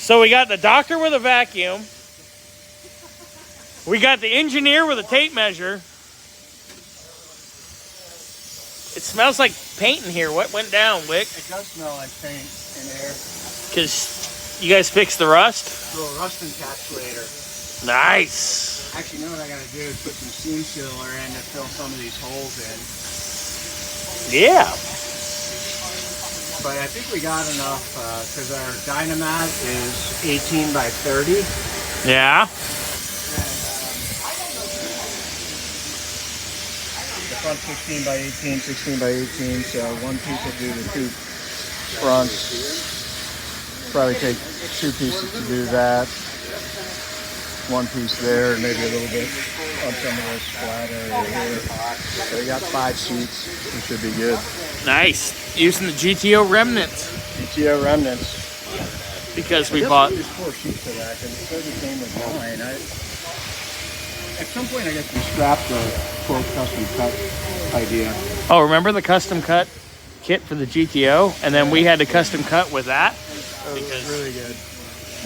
So we got the doctor with a vacuum. We got the engineer with a tape measure. It smells like paint in here. What went down, Wick? It does smell like paint in here. Because you guys fixed the rust? A little rust encapsulator. Nice. Actually, you know what I gotta do is put some seam sealer in to fill some of these holes in. Yeah. But I think we got enough because our dynamat is 18 by 30. Yeah. The front 16 by 18, 16 by 18. So one piece will do the two fronts. Probably take two pieces to do that. One piece there, and maybe a little bit on some of this flat area here. So we got 5 sheets. We should be good. Nice. Using the GTO remnants. GTO remnants. Because we bought... There's 4 sheets of that, because it says it came with 9. At some point, I guess we scrapped the quote custom cut idea. Oh, remember the custom cut kit for the GTO? And then we had to custom cut with that? Oh, it was really good.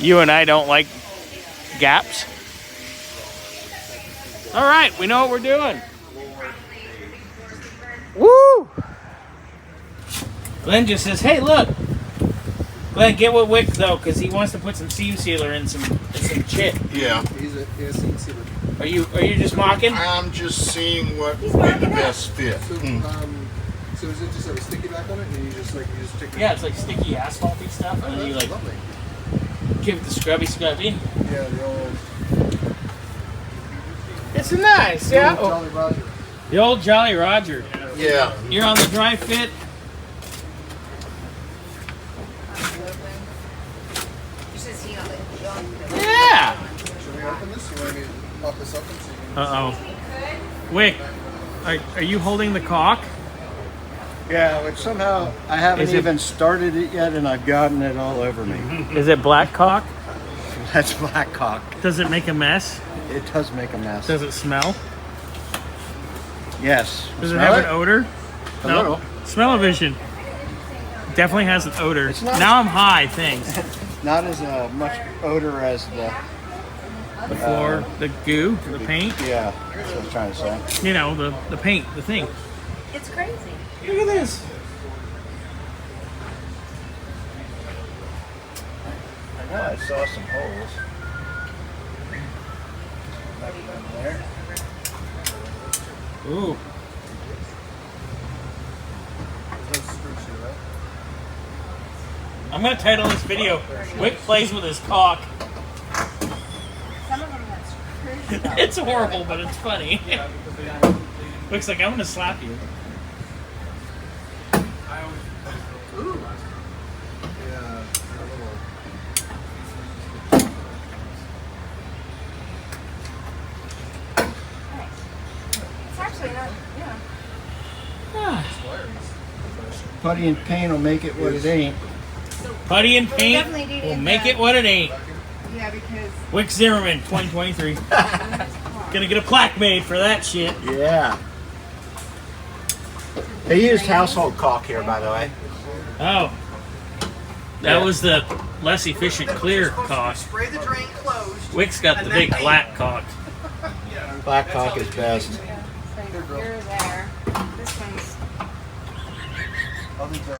You and I don't like gaps. All right, we know what we're doing. Woo! Glenn just says, "Hey, look, Glenn, get with Wick though, because he wants to put some seam sealer in some chit." Yeah. He's a seam sealer. Are you just mocking? I'm just seeing what would be the best fit. So, so is it just have a sticky back on it, and you just take it? Yeah, it's like sticky asphalty stuff, and then you like Lovely. give it the scrubby. Yeah, the old. It's nice, yeah. Jolly Roger. The old Jolly Roger. Yeah. You're on the dry fit. Yeah. Should we open this? You want me to pop this up and see? Uh-oh. Wick, are you holding the caulk? Yeah, which somehow I haven't Is it- even started it yet, and I've gotten it all over me. Is it black caulk? That's black cock. Does it make a mess? It does make a mess. Does it smell? Yes. Does it Smell have an odor? A little. Smell-o-vision. Definitely has an odor. It's not- Now I'm high, thanks. Not as much odor as the Before the goo, the paint. Yeah, that's what I was trying to say. You know, the paint, the thing. It's crazy. Look at this. I know I saw some holes. Back down there. Ooh. There's no screw shoe, right? I'm going to title this video, Wick Plays with His Caulk. Some of them have screws though. It's horrible, but it's funny. Wick's like, I'm going to slap you. Ooh. Yeah. A little. It's actually not, yeah. Putty and paint will make it what it ain't. Putty and paint definitely do will need make that. it what it ain't. Yeah, because Wick Zimmerman, 2023. Gonna get a plaque made for that shit. Yeah. They used household caulk here, by the way. Oh. That was the less efficient clear caulk. Spray the drain closed. Wick's got the big black caulk. Black caulk is best. yeah, so you're there. This one's I'll leave that.